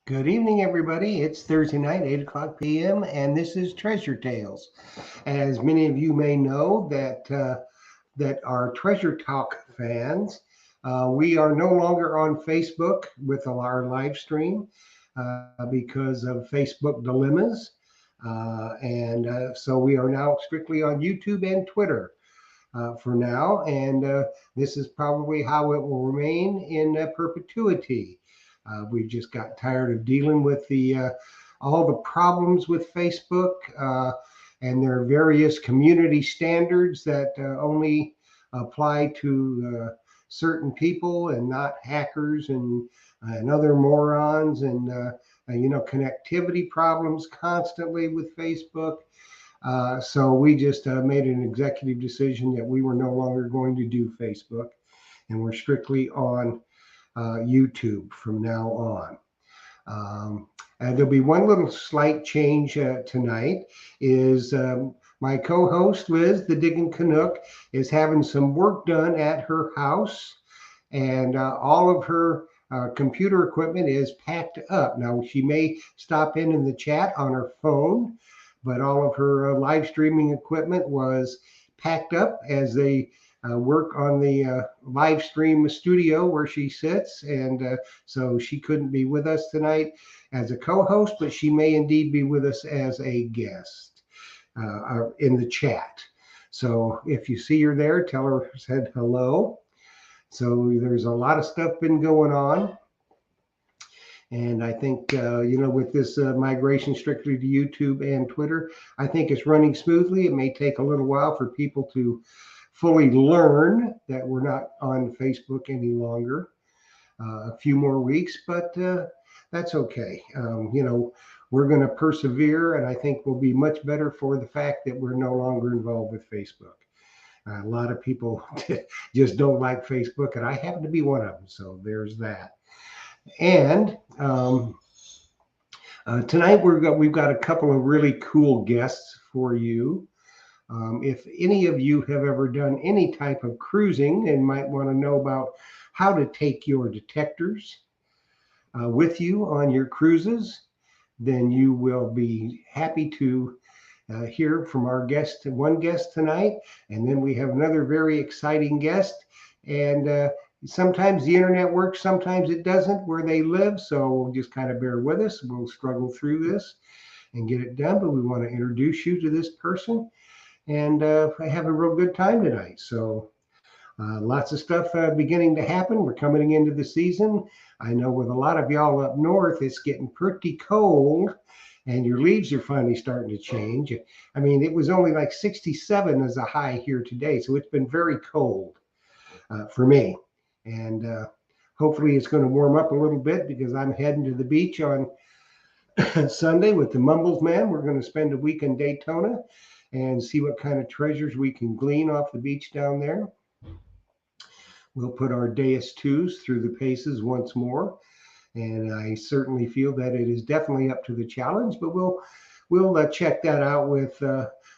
Good evening, everybody. It's Thursday night, 8 o'clock p.m., and this is Treasure Tales. As many of you may know that are Treasure Talk fans, we are no longer on Facebook with our live stream because of Facebook dilemmas. So we are now strictly on YouTube and Twitter for now, and this is probably how it will remain in perpetuity. We just got tired of dealing with the all the problems with Facebook and their various community standards that only apply to certain people and not hackers and other morons and connectivity problems constantly with Facebook. So we just made an executive decision that we were no longer going to do Facebook, and we're strictly on YouTube from now on. And there'll be one little slight change tonight. Is My co-host Liz, the Digging Canuck, is having some work done at her house, and all of her computer equipment is packed up. Now she may stop in the chat on her phone, but all of her live streaming equipment was packed up as they work on the live stream studio where she sits. And so she couldn't be with us tonight as a co-host, but she may indeed be with us as a guest in the chat. So if you see her there, tell her I said hello. So there's a lot of stuff been going on. And I think, with this migration strictly to YouTube and Twitter, I think it's running smoothly. It may take a little while for people to fully learn that we're not on Facebook any longer, a few more weeks, but that's okay. We're going to persevere, and I think we'll be much better for the fact that we're no longer involved with Facebook. A lot of people just don't like Facebook, and I happen to be one of them. So there's that. And tonight we've got a couple of really cool guests for you. If any of you have ever done any type of cruising and might want to know about how to take your detectors with you on your cruises, then you will be happy to hear from our one guest tonight. And then we have another very exciting guest. And sometimes the internet works, sometimes it doesn't where they live. So just kind of bear with us. We'll struggle through this and get it done. But we want to introduce you to this person. And I have a real good time tonight. So lots of stuff beginning to happen. We're coming into the season. I know with a lot of y'all up north, it's getting pretty cold and your leaves are finally starting to change. I mean, it was only like 67 as a high here today. So it's been very cold for me. And hopefully it's going to warm up a little bit because I'm heading to the beach on Sunday with the Mumbles Man. We're going to spend a week in Daytona and see what kind of treasures we can glean off the beach down there. We'll put our Deus Twos through the paces once more. And I certainly feel that it is definitely up to the challenge, but we'll check that out with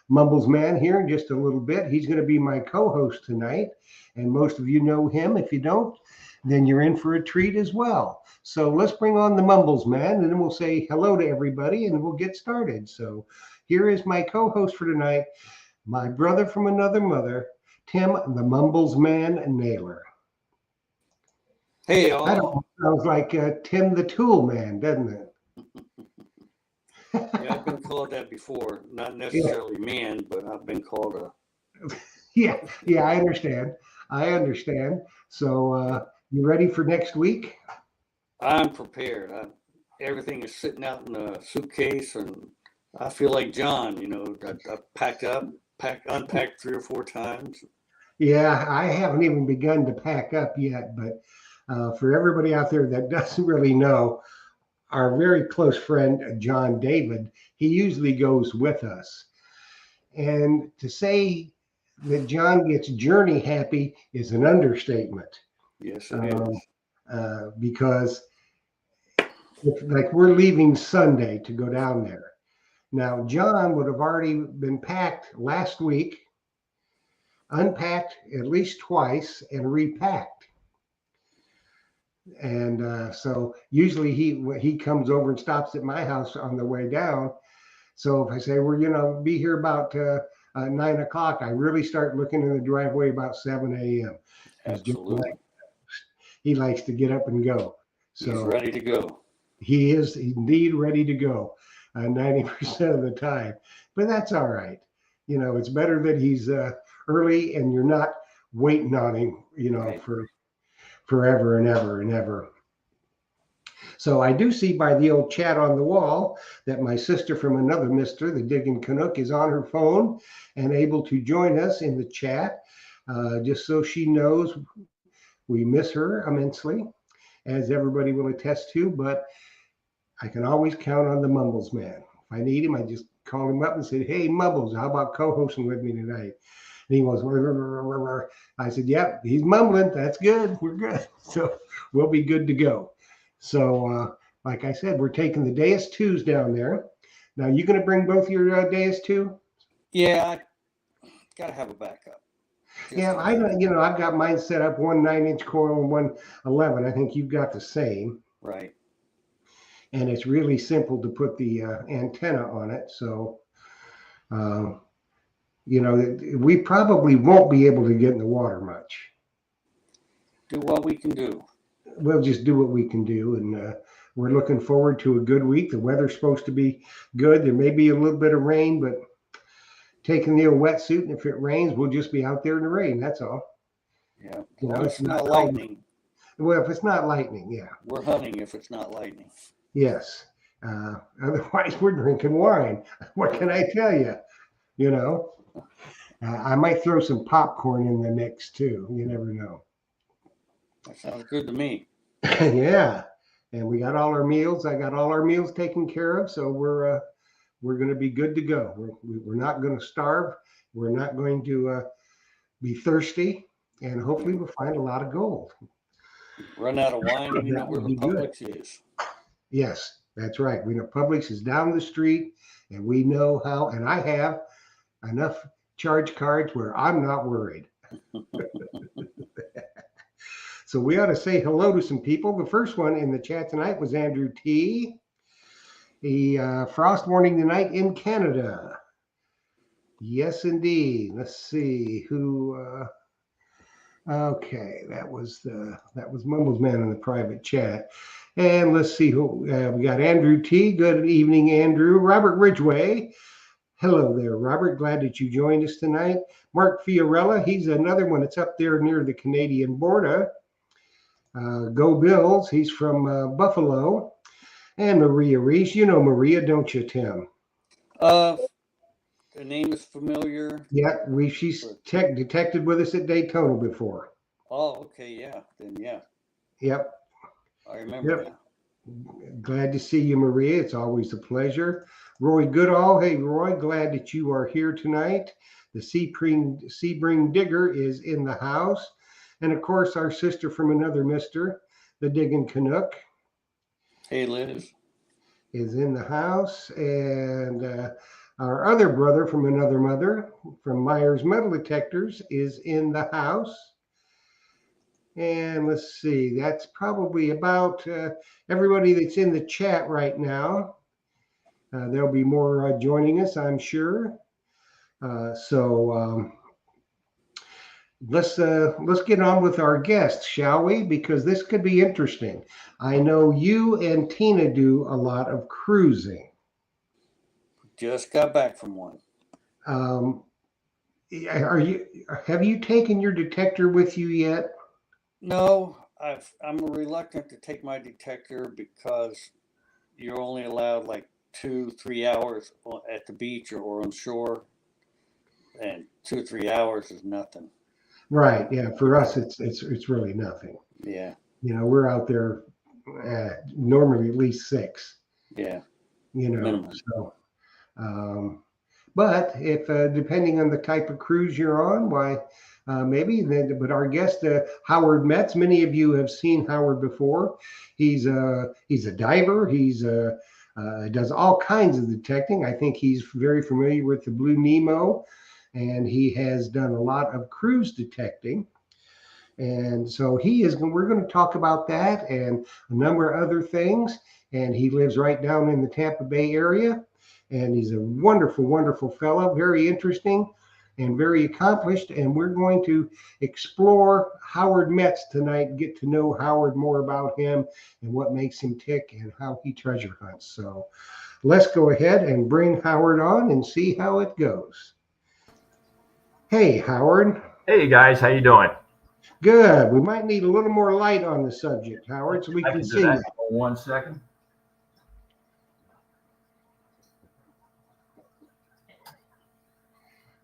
Mumbles Man here in just a little bit. He's going to be my co-host tonight, and most of you know him. If you don't, then you're in for a treat as well. So let's bring on the Mumbles Man, and then we'll say hello to everybody, and we'll get started. So here is my co-host for tonight, my brother from another mother, Tim the Mumbles Man Naylor. Hey, I don't know, sounds like Tim the Tool Man, doesn't it? Yeah, I've been called that before. Not necessarily man, but I've been called a. Yeah, I understand. So you ready for next week? I'm prepared. Everything is sitting out in a suitcase, and I feel like John. I packed up, unpacked 3 or 4 times. Yeah, I haven't even begun to pack up yet, but for everybody out there that doesn't really know, our very close friend, John David, he usually goes with us. And to say that John gets journey happy is an understatement. Yes, it is. Because like we're leaving Sunday to go down there. Now, John would have already been packed last week, unpacked at least twice, and repacked. And so usually he comes over and stops at my house on the way down. So if I say we're be here about 9 o'clock, I really start looking in the driveway about 7 a.m. because Absolutely. he likes to get up and go. He's So ready to go. he is indeed ready to go 90% of the time. But that's all right. It's better that he's early and you're not waiting on him, Right. for forever and ever and ever. So I do see by the old chat on the wall that my sister from another mister, the Diggin' Canuck, is on her phone and able to join us in the chat. Just so she knows, we miss her immensely, as everybody will attest to, but I can always count on the Mumbles man. If I need him, I just call him up and say, "Hey, Mumbles, how about co-hosting with me tonight?" And he goes, "Rrr, rrr, rrr, rrr." I said, "Yep, he's mumbling. That's good. We're good." So we'll be good to go. So, like I said, we're taking the Deus 2s down there. Now, you going to bring both your Deus 2? Yeah, I got to have a backup. Just Yeah, in I case. don't, I've got mine set up, one 9-inch coil and one 11. I think you've got the same. Right. And it's really simple to put the antenna on it. So, um, we probably won't be able to get in the water much. Do what we can do. We'll just do what we can do. And we're looking forward to a good week. The weather's supposed to be good. There may be a little bit of rain, but taking the old wetsuit, and if it rains, we'll just be out there in the rain. That's all. Yeah. As long as It's it's not not cold. lightning. Well, if it's not lightning, yeah. We're hunting if it's not lightning. Yes. Otherwise, we're drinking wine. What can I tell you? You know, I might throw some popcorn in the mix too. You never know. That sounds good to me. Yeah. And we got all our meals. I got all our meals taken care of, so we're going to be good to go. We're not going to starve. We're not going to be thirsty, and hopefully we'll find a lot of gold. Run out of wine, and you know That where would the be good. Publix is. Yes, that's right. We know Publix is down the street, and we know how. And I have enough charge cards where I'm not worried. So we ought to say hello to some people. The first one in the chat tonight was Andrew T. The frost warning tonight in Canada. Yes, indeed. Let's see who. Okay, that was Mumbles Man in the private chat. And let's see who we got. Andrew T. Good evening, Andrew. Robert Ridgway. Hello there, Robert. Glad that you joined us tonight. Mark Fiorella. He's another one that's up there near the Canadian border. Go Bills. He's from Buffalo. And Maria Reese. You know Maria, don't you, Tim? Uh, the name is familiar. Yeah, she's detected with us at Daytona before. Oh, okay, yeah. Then yeah, Yep. I remember Yep. now. Glad to see you, Maria. It's always a pleasure. Roy Goodall. Hey, Roy, glad that you are here tonight. The Sebring Digger is in the house. And of course, our sister from another mister, the Diggin' Canuck, Hey, Liz. is in the house. And our other brother from another mother, from Myers Metal Detectors, is in the house. And let's see, that's probably about everybody that's in the chat right now. There'll be more joining us, I'm sure. So let's get on with our guests, shall we? Because this could be interesting. I know you and Tina do a lot of cruising. Just got back from one. Um, have you taken your detector with you yet? No, I'm reluctant to take my detector because you're only allowed like 2-3 hours at the beach or on shore, and 2 or 3 hours is nothing. Right. Yeah. For us, it's really nothing. Yeah. We're out there normally at least 6. Yeah. Minimum. So, but if depending on the type of cruise you're on, why maybe then. But our guest Howard Metz, many of you have seen Howard before. He's a diver. He's does all kinds of detecting. I think he's very familiar with the Blue Nemo, and he has done a lot of cruise detecting. And so we're going to talk about that and a number of other things. And he lives right down in the Tampa Bay area. And he's a wonderful, wonderful fellow, very interesting and very accomplished. And we're going to explore Howard Metz tonight, get to know Howard more about him and what makes him tick and how he treasure hunts. So let's go ahead and bring Howard on and see how it goes. Hey, Howard. Hey guys, how you doing? Good. We might need a little more light on the subject, Howard, so we I can can do see that. you. 1 second.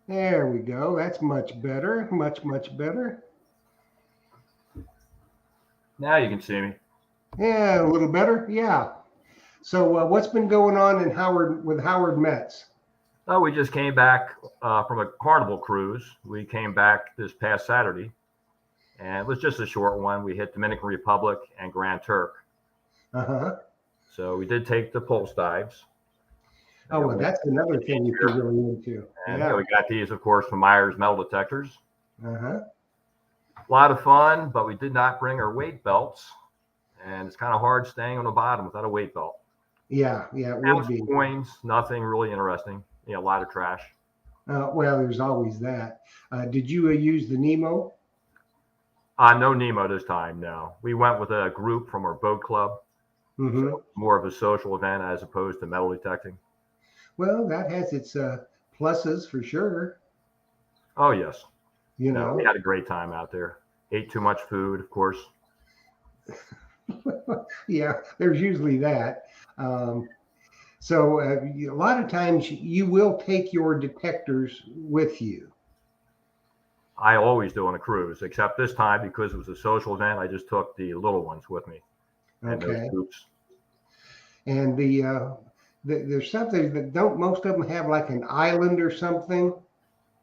There we go. That's much better. Much, much better. Now you can see me. Yeah, a little better. Yeah. So what's been going on in Howard Metz? Oh, we just came back from a carnival cruise. We came back this past Saturday, and it was just a short one. We hit Dominican Republic and Grand Turk. Uh-huh. So we did take the pulse dives. Oh, well, that's another thing if you're really into. And Yeah. we got these, of course, from Myers metal detectors. Uh-huh. A lot of fun, but we did not bring our weight belts, and it's kind of hard staying on the bottom without a weight belt. Yeah, it would Ounce be. coins, nothing really interesting. A lot of trash. Well, there's always that. Did you use the Nemo? No Nemo this time, no. We went with a group from our boat club. Mm-hmm. So more of a social event as opposed to metal detecting. Well, that has its pluses for sure. Oh, yes. You No, know. we had a great time out there. Ate too much food, of course. Yeah, there's usually that. So a lot of times you will take your detectors with you. I always do on a cruise, except this time because it was a social event, I just took the little ones with me. And Okay. those groups. And there's something that don't most of them have like an island or something.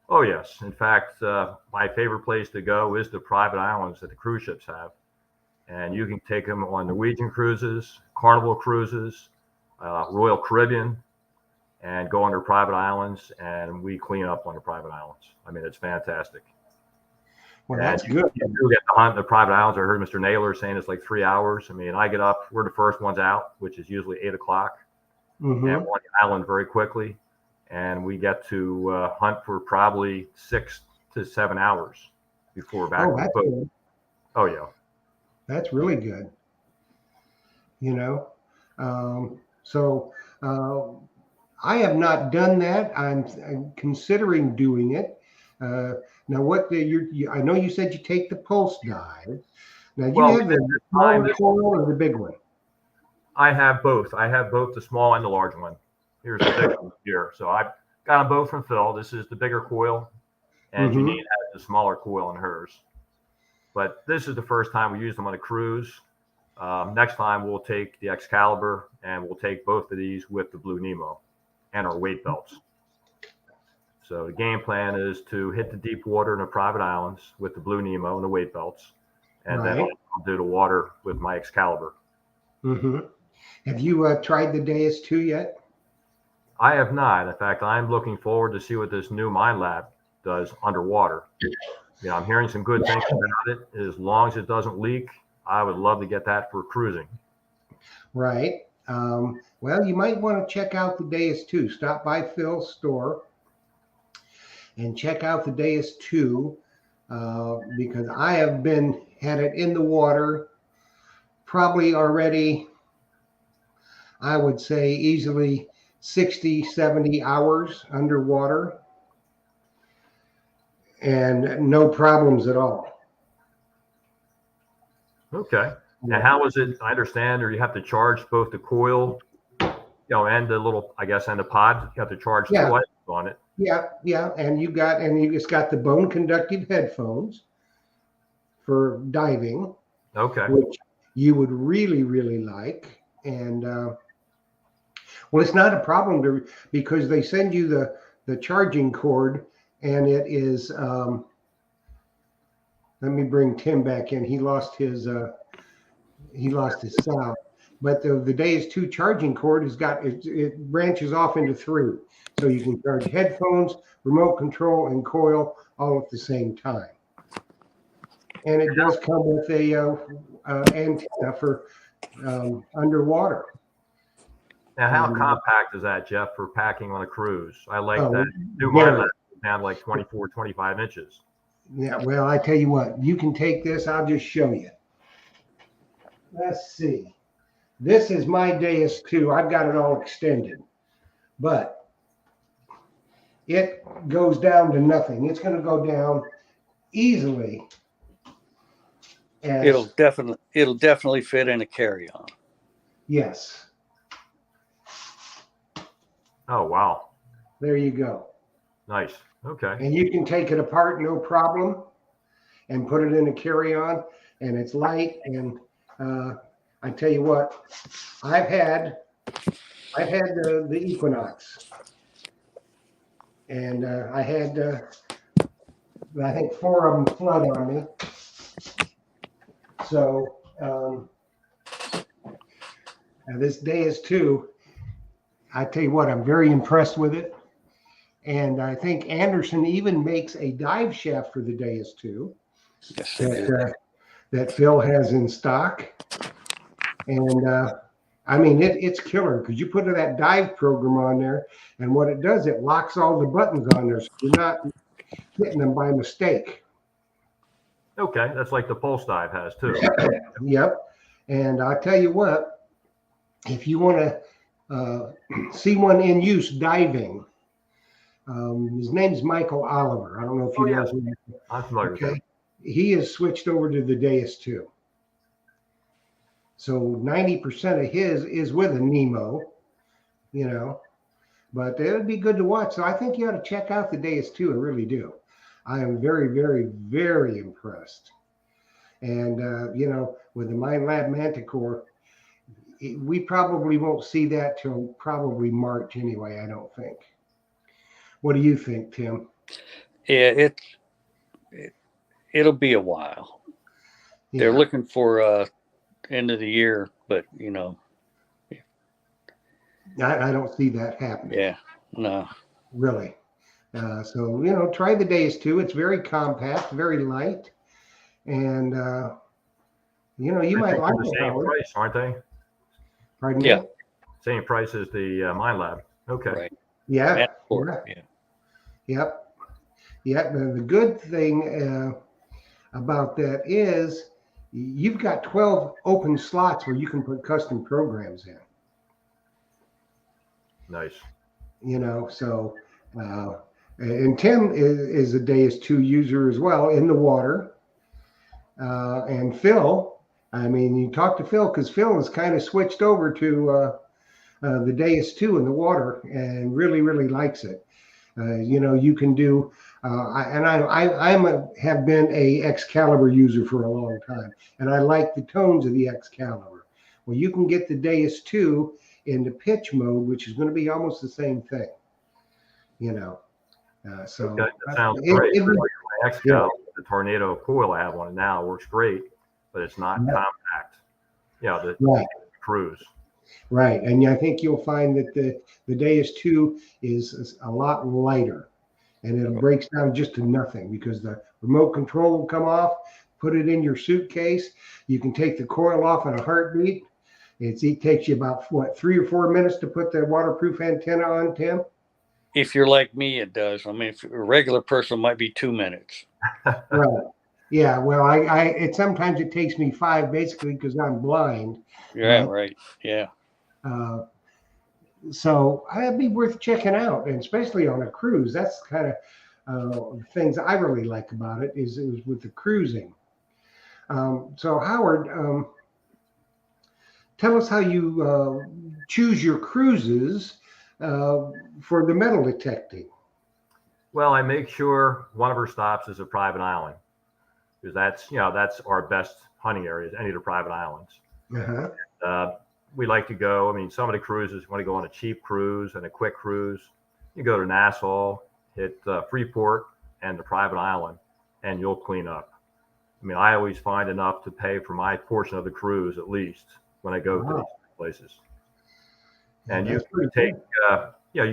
Oh, yes. In fact, my favorite place to go is the private islands that the cruise ships have. And you can take them on Norwegian cruises, Carnival cruises, Royal Caribbean, and go on their private islands. And we clean up on the private islands. I mean, it's fantastic. Well, that's And good. You do get to hunt the private islands. I heard Mr. Naylor saying it's like 3 hours. I mean, I get up, we're the first ones out, which is usually 8 o'clock. Mm-hmm. And we're on the island very quickly. And we get to hunt for probably 6 to 7 hours before we're back on the That's boat. good. Oh, yeah. That's really good. You know, so I have not done that. I'm considering doing it. Now, I know you said you take the pulse dive. Now, you Well, have the smaller coil or the big one? I have both. I have both the small and the large one. Here's the big one here. So I've got them both from Phil. This is the bigger coil, and Mhm. Janine has the smaller coil in hers. But this is the first time we used them on a cruise. Next time we'll take the Excalibur and we'll take both of these with the Blue Nemo and our weight belts. So the game plan is to hit the deep water in the private islands with the Blue Nemo and the weight belts, and then Right. I'll do the water with my Excalibur. Mm-hmm. Have you tried the Deus 2 yet? I have not. In fact, I'm looking forward to see what this new Mind Lab does underwater. I'm hearing some good things about it. As long as it doesn't leak, I would love to get that for cruising. Right. Well, you might want to check out the Deus 2. Stop by Phil's store and check out the Deus 2 because I have had it in the water probably already, I would say easily 60, 70 hours underwater and no problems at all. Okay. And how is it? I understand, or you have to charge both the coil, and the little, I guess, and the pod. You have to charge 2 items on it. Yeah, and it's got the bone conducted headphones for diving, Okay. which you would really, really like. And well, it's not a problem because they send you the charging cord, and it is. Let me bring Tim back in. He lost his sound. But the Deus 2 charging cord it branches off into 3. So you can charge headphones, remote control, and coil all at the same time. and it does come with a antenna for underwater. Now, how And, compact is that, Jeff, for packing on a cruise? I like oh, that. New very. Milan down like 24, 25 inches. Yeah, well, I tell you what, you can take this. I'll just show you. Let's see. This is my Deus 2. I've got it all extended, but it goes down to nothing. It's going to go down easily. It'll definitely fit in a carry-on. Yes. Oh, wow. There you go. Nice. Okay. And you can take it apart, no problem, and put it in a carry-on, and it's light. And I tell you what, I've had the Equinox, and I had I think 4 of them flood on me. So this Deus 2, I tell you what, I'm very impressed with it. And I think Anderson even makes a dive shaft for the Deus 2 that Phil has in stock. And I mean, it's killer because you put that dive program on there, and what it does, it locks all the buttons on there, so you're not hitting them by mistake. Okay, that's like the Pulse Dive has too. Yep. And I'll tell you what, if you want to see one in use diving, his name's Michael Oliver. I don't know if you know his name. I'm familiar with him. He has switched over to the Deus 2. So 90% of his is with a Nemo, but it would be good to watch. So I think you ought to check out the Deus 2. I really do. I am very, very, very impressed. And, with the MindLab Manticore, we probably won't see that till probably March anyway, I don't think. What do you think, Tim? Yeah, it'll be a while. Yeah. They're looking for end of the year, but I don't see that happening. Yeah, no. Really. So, try the Deus 2. It's very compact, very light. And, you might like the it. Same price, aren't they? Pardon me? Same price as the MindLab. Okay. Right. Yeah. Yeah. Yep. Yeah. The good thing about that is you've got 12 open slots where you can put custom programs in. Nice. So, and Tim is a Deus 2 user as well in the water. And Phil, you talk to Phil because Phil has kind of switched over to the Deus 2 in the water and really, really likes it. You can do, I have been a Excalibur user for a long time, and I like the tones of the Excalibur. Well, you can get the Deus 2 into pitch mode, which is going to be almost the same thing. So okay, that sounds great. My Excalibur, the Tornado coil I have on it now works great, but it's not compact. The cruise. Right, and I think you'll find that the Deus 2 is a lot lighter, and it breaks down just to nothing because the remote control will come off. Put it in your suitcase. You can take the coil off in a heartbeat. It takes you about 3 or 4 minutes to put the waterproof antenna on, Tim. If you're like me, it does. If a regular person might be 2 minutes. Right. Yeah. Well, sometimes it takes me 5 basically because I'm blind. Yeah. Right. Yeah. So that'd be worth checking out, and especially on a cruise. That's kind of things I really like about it is with the cruising. So Howard, tell us how you choose your cruises for the metal detecting. Well, I make sure one of our stops is a private island because that's our best hunting areas, any of the private islands. Uh-huh. We like to go. Some of the cruises want to go on a cheap cruise and a quick cruise. You go to Nassau, hit Freeport and the private island, and you'll clean up. I always find enough to pay for my portion of the cruise at least when I go to these places. And you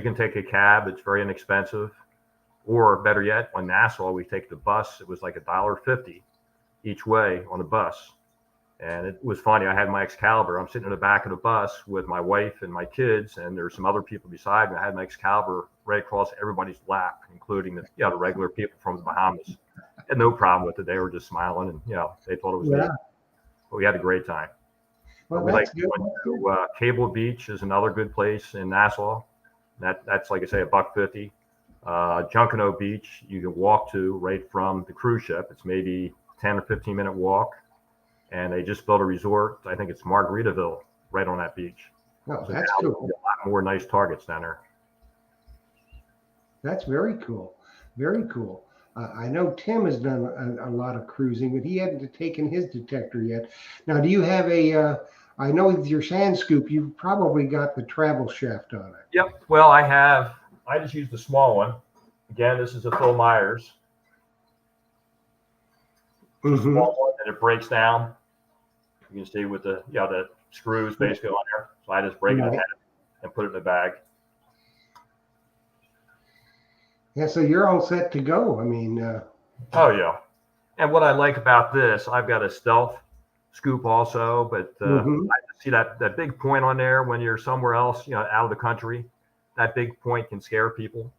can take a cab. It's very inexpensive. Or better yet, on Nassau, we take the bus. It was like $1.50 each way on the bus. And it was funny. I had my Excalibur. I'm sitting in the back of the bus with my wife and my kids, and there's some other people beside me. I had my Excalibur right across everybody's lap, including the regular people from the Bahamas. Had no problem with it. They were just smiling, and they thought it was neat. But we had a great time. Well, we that's like good. Cable Beach is another good place in Nassau. That's like I say, $1.50. Junkanoo Beach you can walk to right from the cruise ship. It's maybe 10 or 15-minute walk. And they just built a resort. I think it's Margaritaville right on that beach. Oh, So that's now cool. a lot more nice targets down there. That's very cool. Very cool. I know Tim has done a lot of cruising, but he hadn't taken his detector yet. Now, do you have I know with your sand scoop, you've probably got the travel shaft on it. Yep. Well, I just used the small one. Again, this is a Phil Myers. Mm-hmm. Small one, and it breaks down. You can see with the screws basically on there. So I just break it in half and put it in the bag. Yeah, so you're all set to go. I mean, oh yeah. And what I like about this, I've got a stealth scoop also, but I just see that big point on there when you're somewhere else, out of the country. That big point can scare people.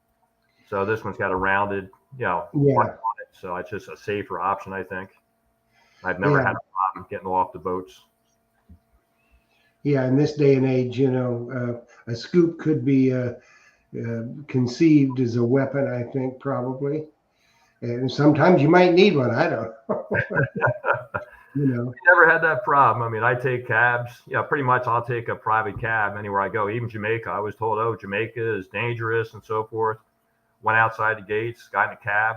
So this one's got a rounded, point on it. So it's just a safer option, I think. I've never had a problem getting off the boats. Yeah, in this day and age, a scoop could be conceived as a weapon, I think, probably. And sometimes you might need one. I don't know. Never had that problem. I mean, I take cabs. Pretty much I'll take a private cab anywhere I go, even Jamaica. I was told, Jamaica is dangerous and so forth. Went outside the gates, got in a cab.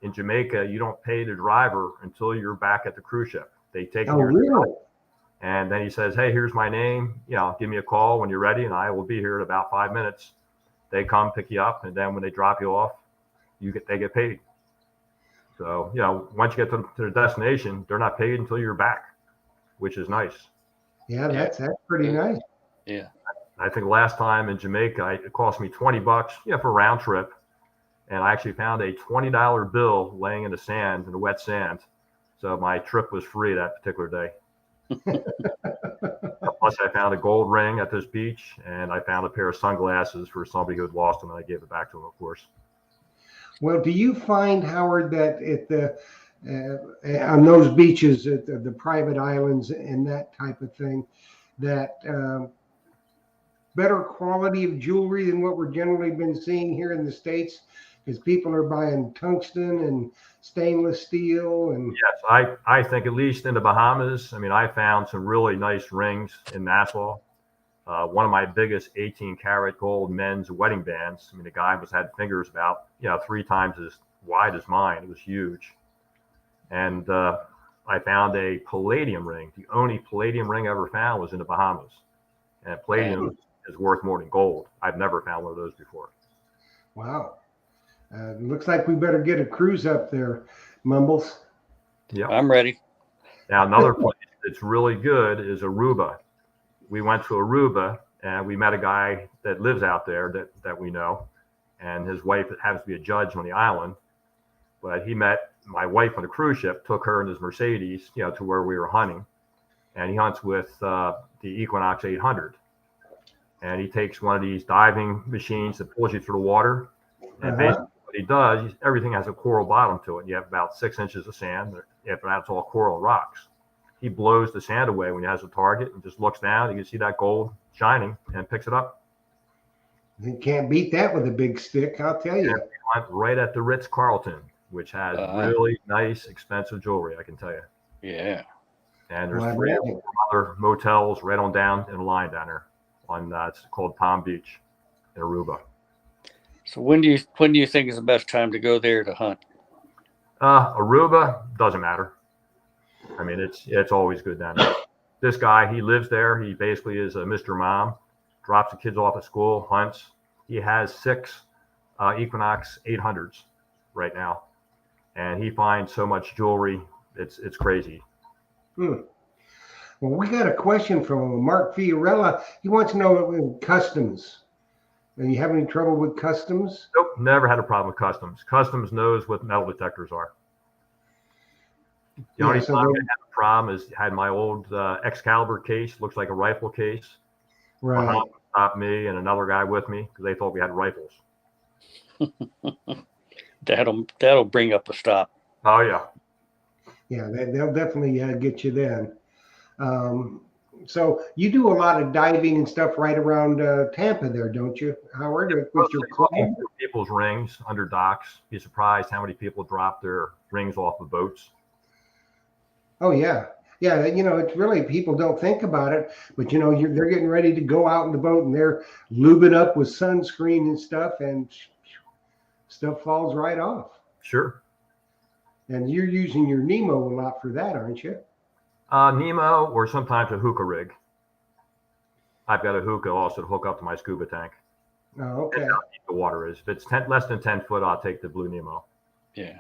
In Jamaica, you don't pay the driver until you're back at the cruise ship. They take you. Really? And then he says, hey, here's my name. Give me a call when you're ready, and I will be here in about 5 minutes. They come pick you up, and then when they drop you off, they get paid. So, once you get to the destination, they're not paid until you're back, which is nice. Yeah, that's pretty nice. Yeah. I think last time in Jamaica, it cost me $20, for a round trip. And I actually found a $20 bill laying in the sand, in the wet sand. So my trip was free that particular day. Plus, I found a gold ring at this beach, and I found a pair of sunglasses for somebody who had lost them, and I gave it back to him, of course. Well, do you find, Howard, that on those beaches, at the private islands and that type of thing, that better quality of jewelry than what we're generally been seeing here in the States? Because people are buying tungsten and stainless steel and yes, I think at least in the Bahamas, I mean, I found some really nice rings in Nassau. One of my biggest 18 karat gold men's wedding bands. I mean, the guy had fingers about 3 times as wide as mine. It was huge. And I found a palladium ring. The only palladium ring I ever found was in the Bahamas. And palladium is worth more than gold. I've never found one of those before. Wow. Looks like we better get a cruise up there, Mumbles. Yeah, I'm ready. Now, another place that's really good is Aruba. We went to Aruba, and we met a guy that lives out there that we know, and his wife happens to be a judge on the island. But he met my wife on a cruise ship, took her in his Mercedes, to where we were hunting, and he hunts with the Equinox 800. And he takes one of these diving machines that pulls you through the water, and basically what he does, everything has a coral bottom to it. You have about 6 inches of sand. After that, it's all coral rocks. He blows the sand away when he has a target and just looks down. You can see that gold shining and picks it up. You can't beat that with a big stick, I'll tell you. And we went right at the Ritz-Carlton, which has really nice, expensive jewelry, I can tell you. Yeah. And there's 3 or 4 other motels right on down in a line down there. It's called Palm Beach in Aruba. So when do you think is the best time to go there to hunt? Aruba doesn't matter. I mean, it's always good down there. This guy, he lives there. He basically is a Mr. Mom, drops the kids off at school, hunts. He has 6 Equinox 800s right now, and he finds so much jewelry. It's crazy. Well, we got a question from Mark Fiorella. He wants to know customs. Are you having any trouble with customs? Nope, never had a problem with customs. Customs knows what metal detectors are. The only so time I had a problem is had my old Excalibur case, looks like a rifle case. right. Muhammad stopped me and another guy with me because they thought we had rifles. That'll bring up a stop. Oh yeah. Yeah, they'll definitely get you then. So you do a lot of diving and stuff right around Tampa there, don't you, Howard, with your club? Looking for people's rings under docks. Be surprised how many people drop their rings off of boats. Oh yeah, yeah. It's really, people don't think about it, but they're getting ready to go out in the boat and they're lubing up with sunscreen and stuff, and stuff falls right off. Sure. And you're using your Nemo a lot for that, aren't you? Nemo, or sometimes a hookah rig. I've got a hookah also to hook up to my scuba tank. Oh, okay. That's how deep the water is. If it's less than 10 foot, I'll take the Blue Nemo. Yeah.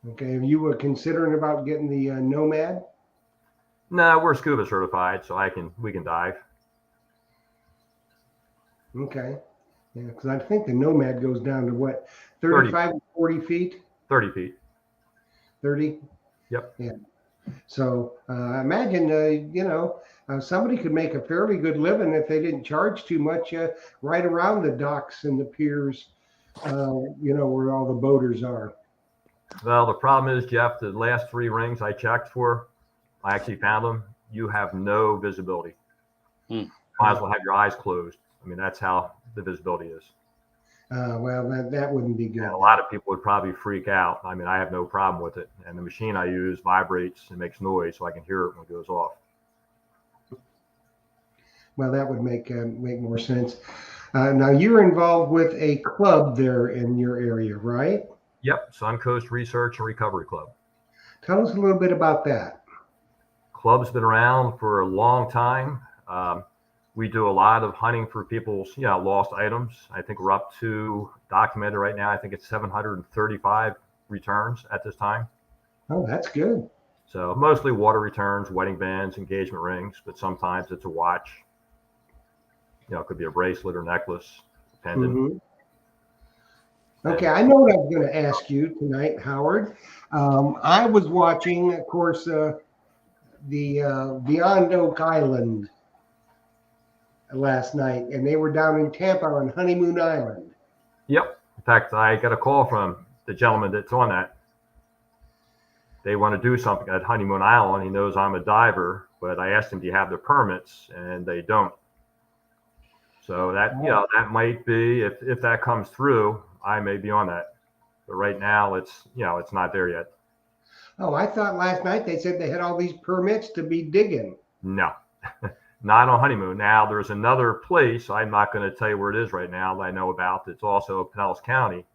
Okay. Have you were considering about getting the Nomad? No, we're scuba certified, so we can dive. Okay. Yeah, because I think the Nomad goes down to what, 35 to 40 feet? 30 feet. 30? Yep. Yeah. So I imagine, somebody could make a fairly good living if they didn't charge too much right around the docks and the piers, where all the boaters are. Well, the problem is, Jeff, the last 3 rings I checked for, I actually found them. You have no visibility. Might as well have your eyes closed. I mean, that's how the visibility is. Well, that wouldn't be good. And a lot of people would probably freak out. I mean, I have no problem with it. And the machine I use vibrates and makes noise, so I can hear it when it goes off. Well, that would make more sense. Now, you're involved with a club there in your area, right? Yep, Suncoast Research and Recovery Club. Tell us a little bit about that. Club's been around for a long time. We do a lot of hunting for people's, lost items. I think we're up to, documented right now, I think it's 735 returns at this time. Oh, that's good. So mostly water returns, wedding bands, engagement rings, but sometimes it's a watch. It could be a bracelet or necklace, pendant. Mm-hmm. Okay, I know what I was going to ask you tonight, Howard. I was watching, of course, the Beyond Oak Island last night, and they were down in Tampa on Honeymoon Island. Yep. In fact, I got a call from the gentleman that's on that. They want to do something at Honeymoon Island. He knows I'm a diver, but I asked him, do you have the permits? And they don't. So that, that might be, if that comes through, I may be on that. But right now it's not there yet. Oh, I thought last night they said they had all these permits to be digging. No, not on Honeymoon. Now there's another place, I'm not going to tell you where it is right now, that I know about. It's also Pinellas County.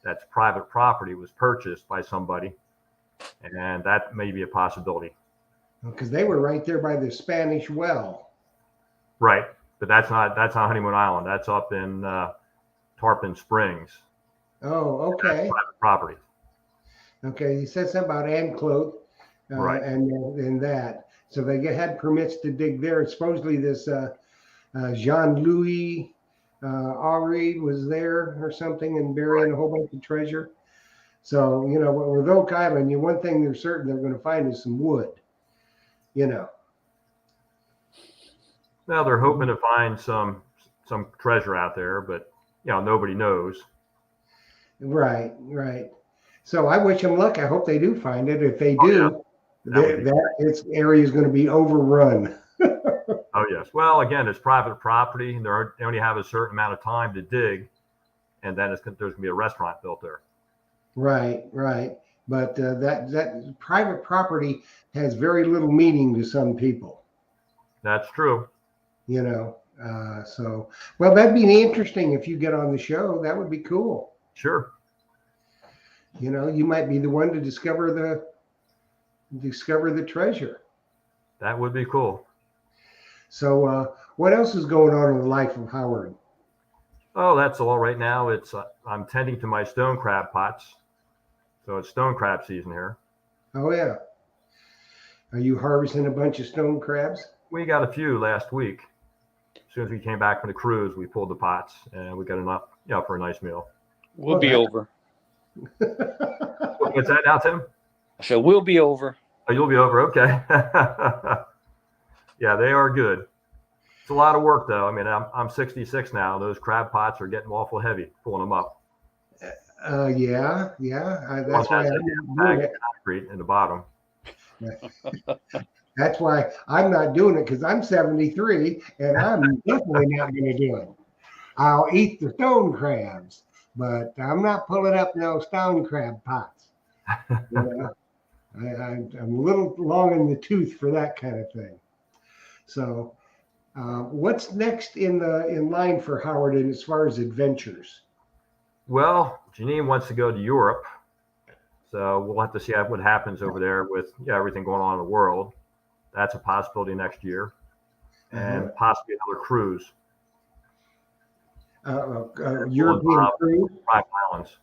That's private property, was purchased by somebody. And that may be a possibility. Because they were right there by the Spanish Well. Right. But that's not Honeymoon Island. That's up in Tarpon Springs. Oh, okay. That's private property. Okay, he said something about Anclote, Right. and that. So they had permits to dig there. Supposedly this Jean-Louis Henri was there or something and burying a whole bunch of treasure. So, with Oak Island, one thing they're certain they're going to find is some wood, Well, they're hoping to find some treasure out there, but nobody knows. Right. So I wish them luck. I hope they do find it. If they do, its area is going to be overrun. Oh yes. Well, again, it's private property, and they only have a certain amount of time to dig, and then there's going to be a restaurant built there. Right. But that private property has very little meaning to some people. That's true. So, well, that'd be interesting if you get on the show. That would be cool. Sure. You might be the one to discover the treasure. That would be cool. So, what else is going on in the life of Howard? Oh, that's all right now. It's I'm tending to my stone crab pots, so it's stone crab season here. Oh yeah. Are you harvesting a bunch of stone crabs? We got a few last week. As soon as we came back from the cruise, we pulled the pots, and we got enough, for a nice meal. We'll be over. What's that now, Tim? So we'll be over. Oh, you'll be over. Okay. Yeah, they are good. It's a lot of work, though. I mean, I'm 66 now. Those crab pots are getting awful heavy pulling them up. Yeah. One That's why has a I'm bag doing of it. concrete in the bottom. That's why I'm not doing it because I'm 73 and I'm definitely not going to do it. I'll eat the stone crabs, but I'm not pulling up no stone crab pots. You know, I'm a little long in the tooth for that kind of thing. So, what's next in line for Howard and as far as adventures? Well, Janine wants to go to Europe, so we'll have to see what happens over there with everything going on in the world. That's a possibility next year, Uh-huh. and possibly another cruise. Will European involve cruise. private islands.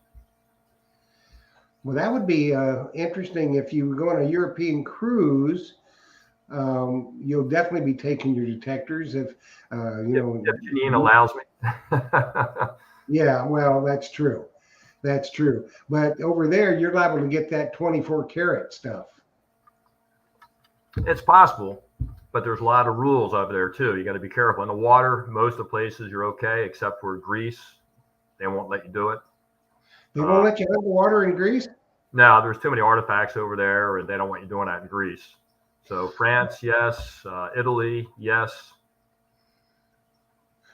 Well, that would be interesting if you go on a European cruise. You'll definitely be taking your detectors if If Janine allows me. Yeah, well, that's true. That's true. But over there, you're liable to get that 24 karat stuff. It's possible, but there's a lot of rules over there too. You got to be careful. In the water, most of the places you're okay, except for Greece. They won't let you do it. They won't let you hunt the water in Greece? No, there's too many artifacts over there, and they don't want you doing that in Greece. So France, yes. Italy, yes.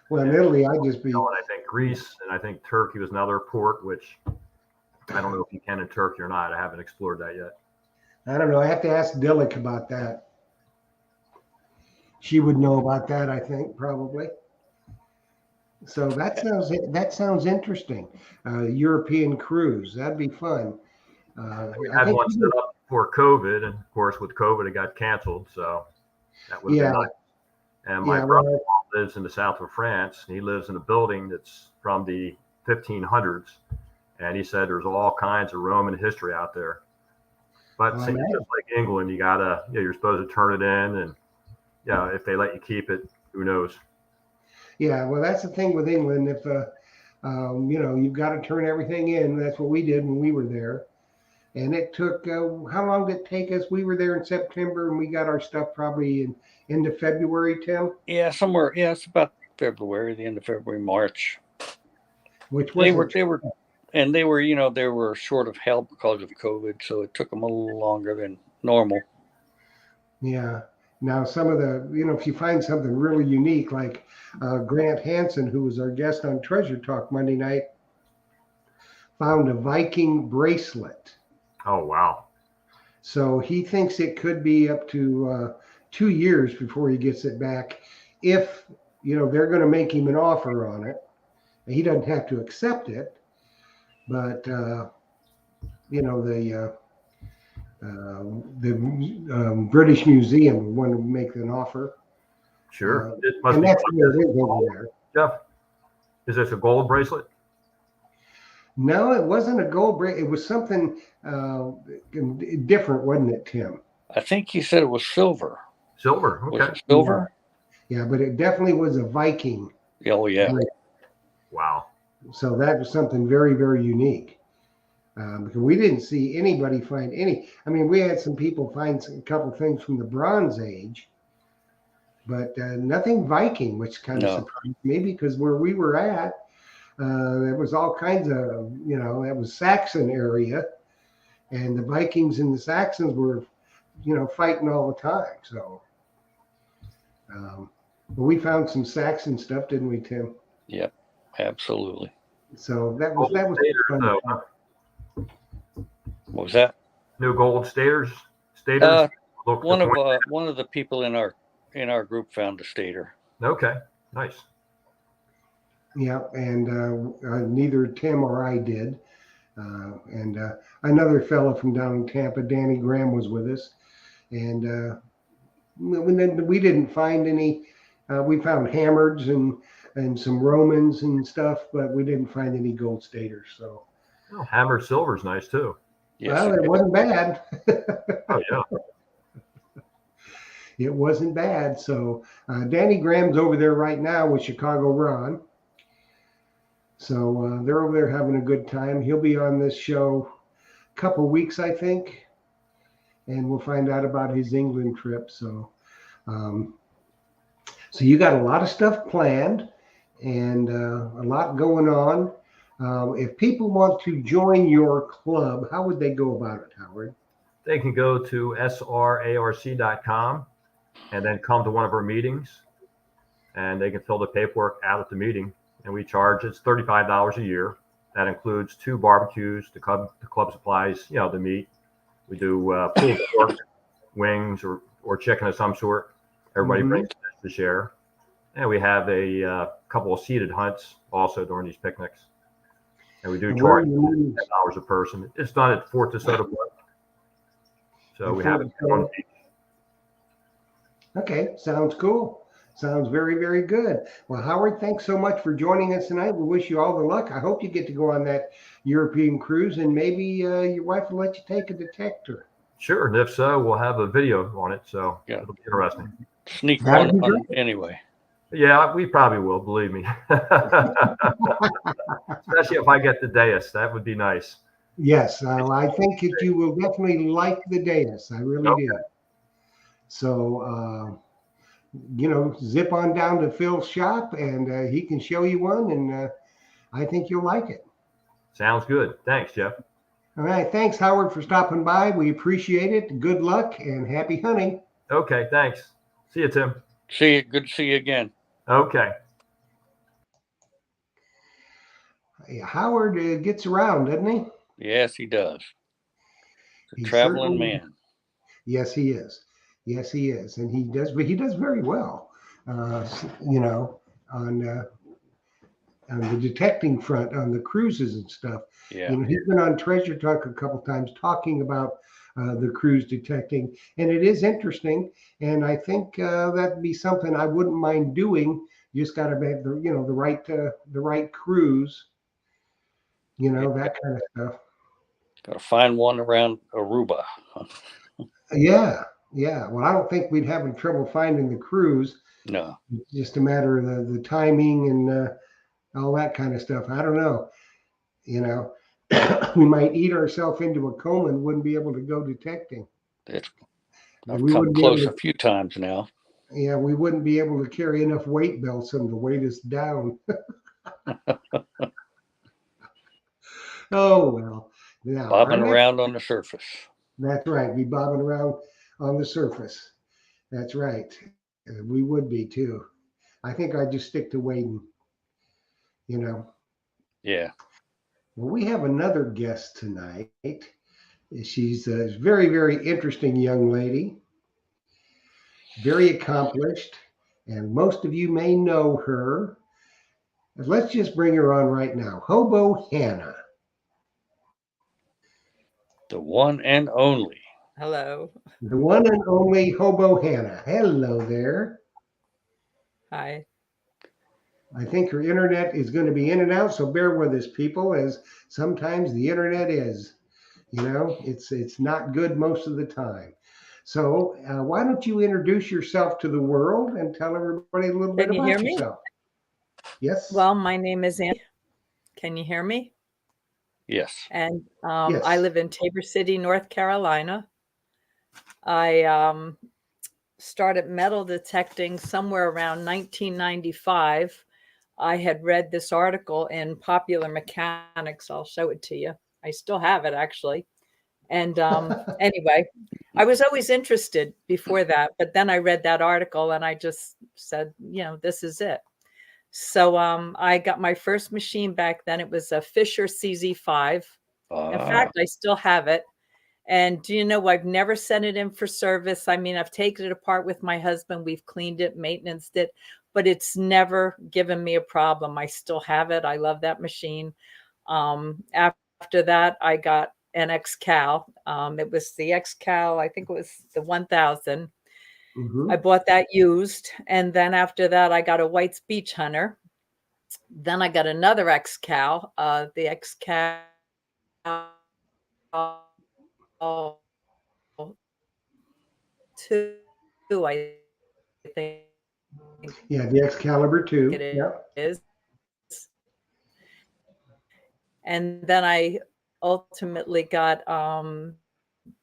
Well, in Italy, I'd just be. And I think Greece, and I think Turkey was another port, which I don't know if you can in Turkey or not. I haven't explored that yet. I don't know. I have to ask Dillick about that. She would know about that, I think, probably. So that sounds interesting. European cruise, that'd be fun. We I had think one set up before COVID, and of course, with COVID, it got canceled. So that would have yeah, been nice. And my yeah. brother Well, lives in the south of France, and he lives in a building that's from the 1500s. And he said there's all kinds of Roman history out there. But nice. just like England, you're supposed to turn it in, and if they let you keep it, who knows? Yeah, well, that's the thing with England. If you've got to turn everything in. That's what we did when we were there. And it took how long did it take us? We were there in September, and we got our stuff probably in into February, Tim. Yeah, somewhere. Yeah, it's about February, the end of February, March. Which They wasn't. were, and they were short of help because of COVID, so it took them a little longer than normal. Yeah. Now, some of the, if you find something really unique, like Grant Hansen, who was our guest on Treasure Talk Monday night, found a Viking bracelet. Oh, wow. So he thinks it could be up to 2 years before he gets it back. If, they're going to make him an offer on it. He doesn't have to accept it, but, the British Museum want to make an offer. Sure. It must And be that's where it is over there. Jeff, is this a gold bracelet? No, it wasn't a gold bracelet. It was something different, wasn't it, Tim? I think he said it was silver. Silver. Okay. Was it silver? Yeah, but it definitely was a Viking. Oh, yeah. Wow. So that was something very, very unique. Because we didn't see anybody find any. I mean, we had some people find a couple things from the Bronze Age, but nothing Viking, which kind of surprised me because where we were at, there was all kinds of, that was Saxon area, and the Vikings and the Saxons were, fighting all the time. So, but we found some Saxon stuff, didn't we, Tim? Yep, absolutely. So that was fun. What was that? No gold staters. One of the people in our group found a stater. Okay, nice. Yeah, and neither Tim or I did. And another fellow from down in Tampa, Danny Graham, was with us. And we didn't find any. We found hammers and some Romans and stuff, but we didn't find any gold staters. So hammered silver's nice too. Yes, well, it wasn't bad. Oh yeah. It wasn't bad. So Danny Graham's over there right now with Chicago Ron. So they're over there having a good time. He'll be on this show a couple weeks, I think. and we'll find out about his England trip. Um, so you got a lot of stuff planned and a lot going on. If people want to join your club, how would they go about it, Howard? They can go to srarc.com and then come to one of our meetings, and they can fill the paperwork out at the meeting. And we charge, it's $35 a year. That includes 2 barbecues, the club supplies, the meat. We do pulled pork, wings, or chicken of some sort. Everybody brings to share. And we have a couple of seated hunts also during these picnics. And we do charge $10 a person. It's done at Fort DeSoto Park. So we have it on the beach. Okay, sounds cool. Sounds very, very good. Well, Howard, thanks so much for joining us tonight. We wish you all the luck. I hope you get to go on that European cruise, and maybe your wife will let you take a detector. Sure, and if so, we'll have a video on it, so it'll be interesting. Sneak one on anyway. Yeah, we probably will, believe me. Especially if I get the dais, that would be nice. Yes, I think that you will definitely like the dais. I really do. So, zip on down to Phil's shop, and he can show you one, and I think you'll like it. Sounds good. Thanks, Jeff. All right. Thanks, Howard, for stopping by. We appreciate it. Good luck and happy hunting. Okay, thanks. See you, Tim. See you. Good to see you again. Okay. Howard gets around, doesn't he? Yes, he does. He's a traveling man. Yes, he is. Yes, he is, and he does very well. On the detecting front, on the cruises and stuff. Yeah. He's been on Treasure Talk a couple times talking about the cruise detecting, and it is interesting. And I think that'd be something I wouldn't mind doing. You just got to have the right cruise. That kind of stuff. Got to find one around Aruba. Yeah. Well, I don't think we'd have trouble finding the cruise. No. It's just a matter of the timing and all that kind of stuff. I don't know. We might eat ourselves into a coma and wouldn't be able to go detecting. I've come close a few times now. Yeah, we wouldn't be able to carry enough weight belts to weight us down. Oh, well. Now, bobbing around on the surface. That's right. Be bobbing around on the surface. That's right. We would be too. I think I'd just stick to wading. Yeah. Well, we have another guest tonight. She's a very, very interesting young lady, very accomplished, and most of you may know her. Let's just bring her on right now. Hobo Hannah. The one and only. Hello. The one and only Hobo Hannah. Hello there. Hi. I think her internet is going to be in and out, so bear with us, people, as sometimes the internet is. It's not good most of the time. So why don't you introduce yourself to the world and tell everybody a little bit about yourself? Yes. Well, my name is Annie. Can you hear me? Yes. And Yes. I live in Tabor City, North Carolina. I started metal detecting somewhere around 1995. I had read this article in Popular Mechanics. I'll show it to you. I still have it, actually. And anyway, I was always interested before that, but then I read that article and I just said, this is it. So I got my first machine back then. It was a Fisher CZ5. In fact, I still have it. And do you know, I've never sent it in for service. I mean, I've taken it apart with my husband. We've cleaned it, maintenanced it, but it's never given me a problem. I still have it. I love that machine. After that, I got an XCal. It was the XCal, I think it was the 1000. Mm-hmm. I bought that used. And then after that, I got a White's Beach Hunter. Then I got another XCal, the XCal 2, I think. Yeah, the Excalibur 2. It is. And then I ultimately got the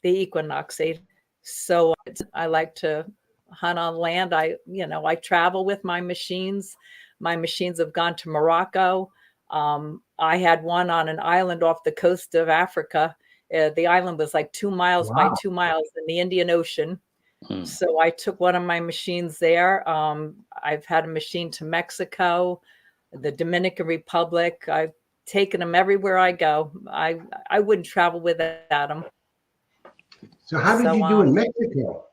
Equinox 8. So I like to hunt on land. I travel with my machines. My machines have gone to Morocco. I had one on an island off the coast of Africa. The island was like 2 miles by Wow. 2 miles in the Indian Ocean. Hmm. So I took one of my machines there. I've had a machine to Mexico, the Dominican Republic. I've taken them everywhere I go. I wouldn't travel without them. So how did So you do in Mexico?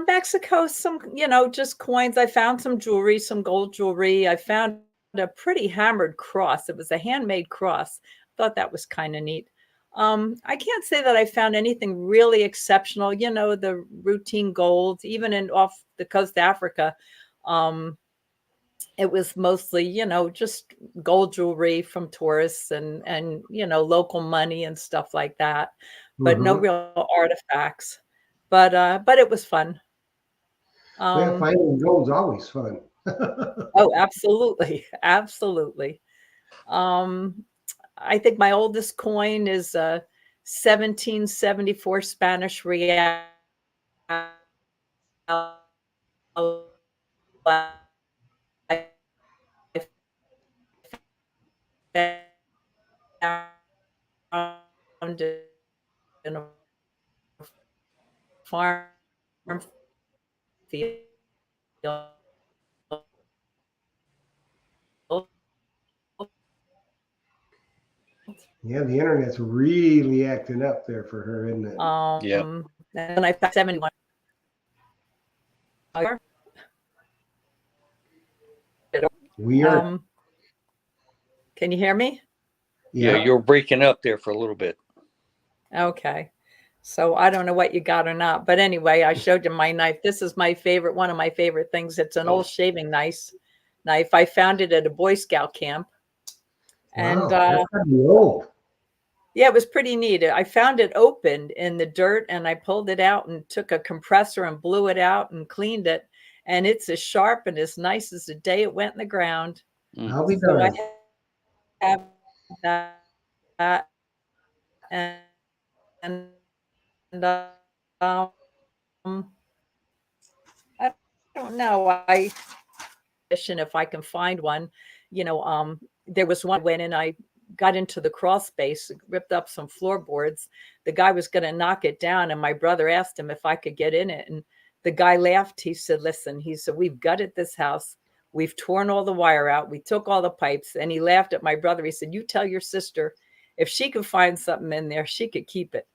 Mexico, some, just coins. I found some jewelry, some gold jewelry. I found a pretty hammered cross. It was a handmade cross. Thought that was kind of neat. I can't say that I found anything really exceptional. The routine gold, even in off the coast of Africa. It was mostly, just gold jewelry from tourists and local money and stuff like that, but no Mhm. real artifacts. But it was fun. Well, Um, finding gold's always fun. oh, absolutely, absolutely. Um, I think my oldest coin is a 1774 Spanish real. I found it in a farm field. Yeah, the internet's really acting up there for her, isn't it? Yeah. And I found 71. We are, Um, can you hear me? Yeah, yeah. you're breaking up there for a little bit. Okay. So I don't know what you got or not, but anyway, I showed you my knife. This is my favorite, one of my favorite things. It's an old shaving knife. I found it at a Boy Scout camp, and Wow, that's gotta be old. yeah, it was pretty neat. I found it opened in the dirt, and I pulled it out and took a compressor and blew it out and cleaned it, and it's as sharp and as nice as the day it went in the ground. I'll be So I darned. have that, and um, I don't know. If I can find one, there was one when and I got into the crawl space, ripped up some floorboards. The guy was going to knock it down, and my brother asked him if I could get in it, and the guy laughed. He said, "Listen," he said, "we've gutted this house. We've torn all the wire out. We took all the pipes." And he laughed at my brother. He said, "You tell your sister if she could find something in there, she could keep it."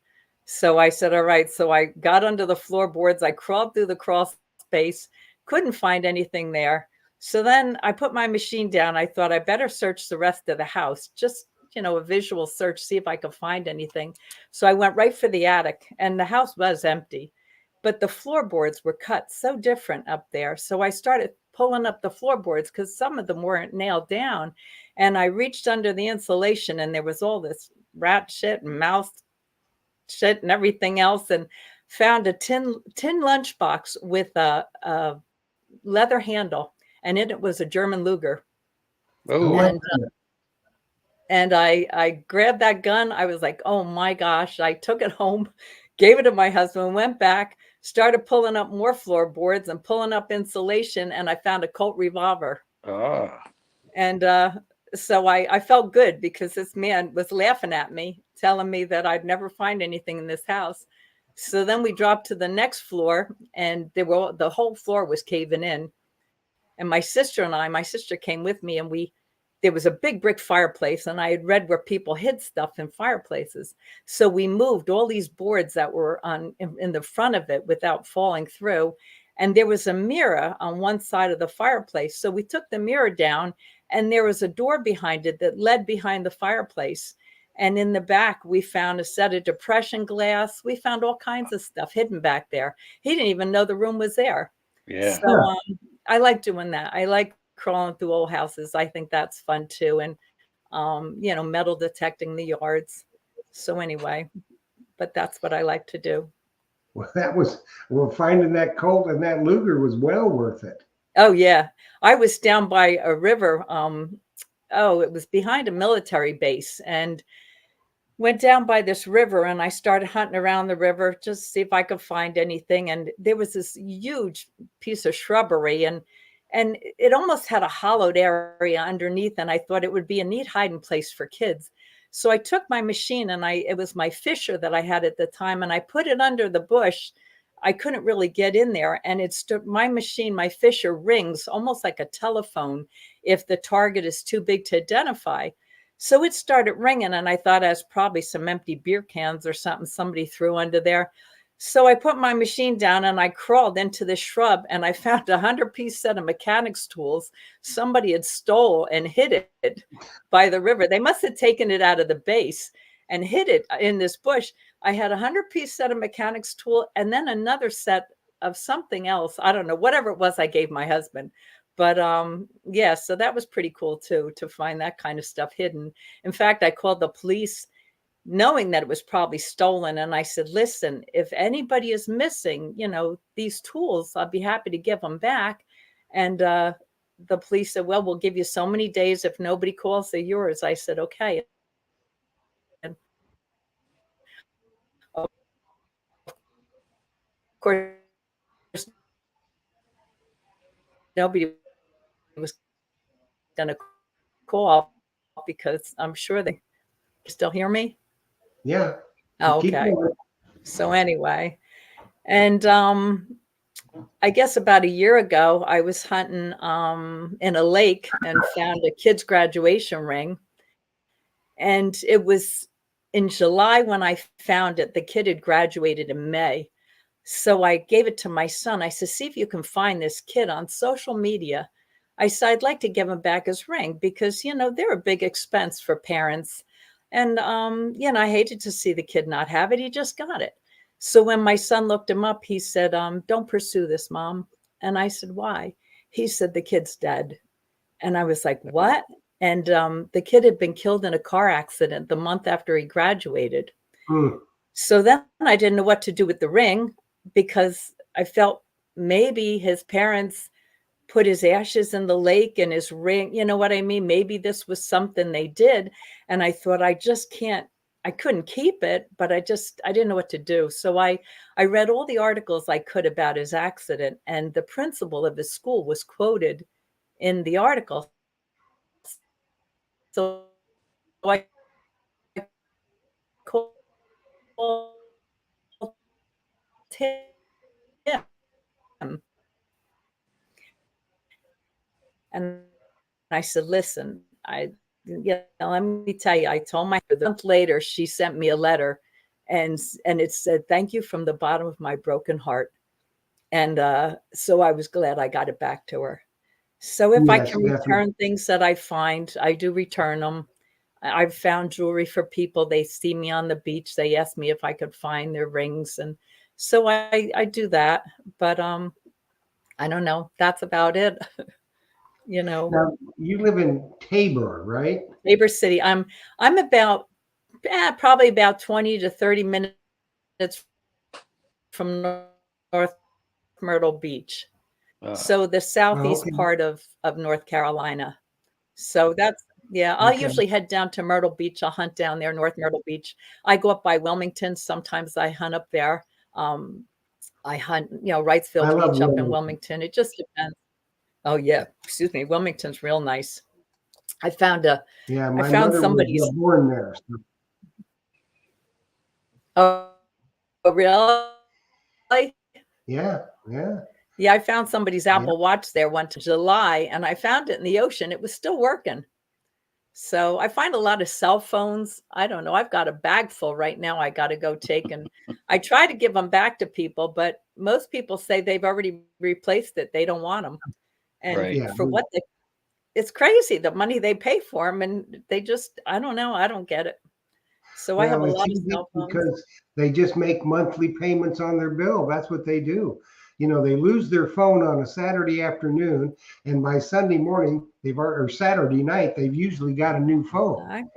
So I said, "All right." So I got under the floorboards. I crawled through the crawl space, couldn't find anything there. So then I put my machine down. I thought I better search the rest of the house, just, a visual search, see if I could find anything. So I went right for the attic, and the house was empty, but the floorboards were cut so different up there. So I started pulling up the floorboards because some of them weren't nailed down. And I reached under the insulation, and there was all this rat shit and mouse shit and everything else, and found a tin lunchbox with a leather handle, and in it was a German Luger. Oh Oh, my And I grabbed that gun. I was like, oh my gosh. I took it home, gave it to my husband, went back, started pulling up more floorboards and pulling up insulation, and I found a Colt revolver. ah, And so I felt good because this man was laughing at me, telling me that I'd never find anything in this house. So then we dropped to the next floor, and the whole floor was caving in. And my sister came with me, and there was a big brick fireplace, and I had read where people hid stuff in fireplaces. So we moved all these boards that were in the front of it without falling through. And there was a mirror on one side of the fireplace. So we took the mirror down, and there was a door behind it that led behind the fireplace. And in the back, we found a set of depression glass. We found all kinds of stuff hidden back there. He didn't even know the room was there. yeah. So I like doing that. I like crawling through old houses. I think that's fun too. And, metal detecting the yards. So anyway, but that's what I like to do. well, finding that Colt and that Luger was well worth it. Oh yeah. I was down by a river. It was behind a military base, and went down by this river and I started hunting around the river just to see if I could find anything. And there was this huge piece of shrubbery and it almost had a hollowed area underneath. And I thought it would be a neat hiding place for kids. So I took my machine and it was my Fisher that I had at the time, and I put it under the bush. I couldn't really get in there, and it stood, my machine, my Fisher rings almost like a telephone if the target is too big to identify. So it started ringing, and I thought it was probably some empty beer cans or something somebody threw under there. So I put my machine down and I crawled into the shrub, and I found a 100-piece set of mechanics tools somebody had stole and hid it by the river. They must have taken it out of the base and hid it in this bush. I had a 100-piece set of mechanics tool and then another set of something else. I don't know, whatever it was I gave my husband. But yeah, so that was pretty cool too, to find that kind of stuff hidden. In fact, I called the police knowing that it was probably stolen. And I said, listen, if anybody is missing, these tools, I'll be happy to give them back. And the police said, well, we'll give you so many days. If nobody calls, they're yours. I said, okay. And of course, nobody was going to call because I'm sure they still hear me. Yeah. Oh, Keep okay. going. So anyway, and I guess about a year ago, I was hunting in a lake and found a kid's graduation ring. And it was in July when I found it. The kid had graduated in May. So I gave it to my son. I said, see if you can find this kid on social media. I said, I'd like to give him back his ring because, they're a big expense for parents. And, I hated to see the kid not have it. He just got it. So when my son looked him up, he said, don't pursue this, Mom. And I said, why? He said, the kid's dead. And I was like, what? And the kid had been killed in a car accident the month after he graduated. So then I didn't know what to do with the ring because I felt maybe his parents put his ashes in the lake and his ring, you know what I mean? Maybe this was something they did. And I thought, I couldn't keep it, but I didn't know what to do. So I read all the articles I could about his accident, and the principal of his school was quoted in the article. So I called him and I said, listen, let me tell you, I told my a month later, she sent me a letter and it said, thank you from the bottom of my broken heart. And so I was glad I got it back to her. So if I can return things that I find, I do return them. I've found jewelry for people. They see me on the beach. They ask me if I could find their rings. And so I do that. But I don't know. That's about it. Now, you live in Tabor, right? Tabor City. I'm about probably about 20 to 30 minutes from North Myrtle Beach. So the southeast part of North Carolina. So that's, I'll usually head down to Myrtle Beach. I'll hunt down there, North Myrtle Beach. I go up by Wilmington. Sometimes I hunt up there. I hunt, Wrightsville Beach up in Wilmington. It just depends. Oh yeah, excuse me. Wilmington's real nice. I found somebody's was born there. So. Oh, really? Yeah. Yeah, I found somebody's Apple Watch there one to July, and I found it in the ocean. It was still working. So I find a lot of cell phones. I don't know. I've got a bag full right now. I got to go take, and I try to give them back to people, but most people say they've already replaced it. They don't want them. And for what it's crazy, the money they pay for them, and they just, I don't know. I don't get it. So I have a lot of cell phones. Because they just make monthly payments on their bill. That's what they do. They lose their phone on a Saturday afternoon, and by Sunday morning, or Saturday night, they've usually got a new phone.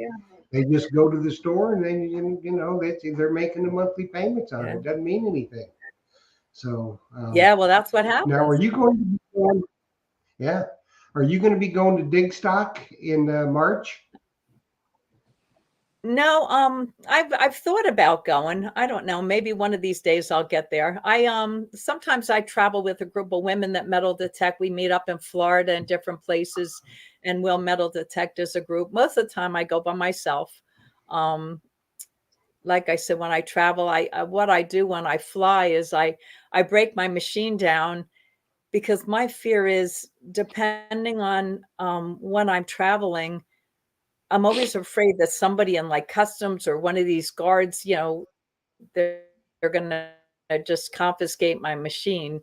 They just go to the store, and then they're making the monthly payments on it. It doesn't mean anything. So well, that's what happens. Now, are you going to be going? Yeah, are you going to be going to Digstock in March? No, I've thought about going. I don't know. Maybe one of these days I'll get there. Sometimes I travel with a group of women that metal detect. We meet up in Florida and different places, and we'll metal detect as a group. Most of the time I go by myself. Um, like I said, when I travel, what I do when I fly is I break my machine down, because my fear is, depending on when I'm traveling, I'm always afraid that somebody in like customs or one of these guards, they're gonna just confiscate my machine.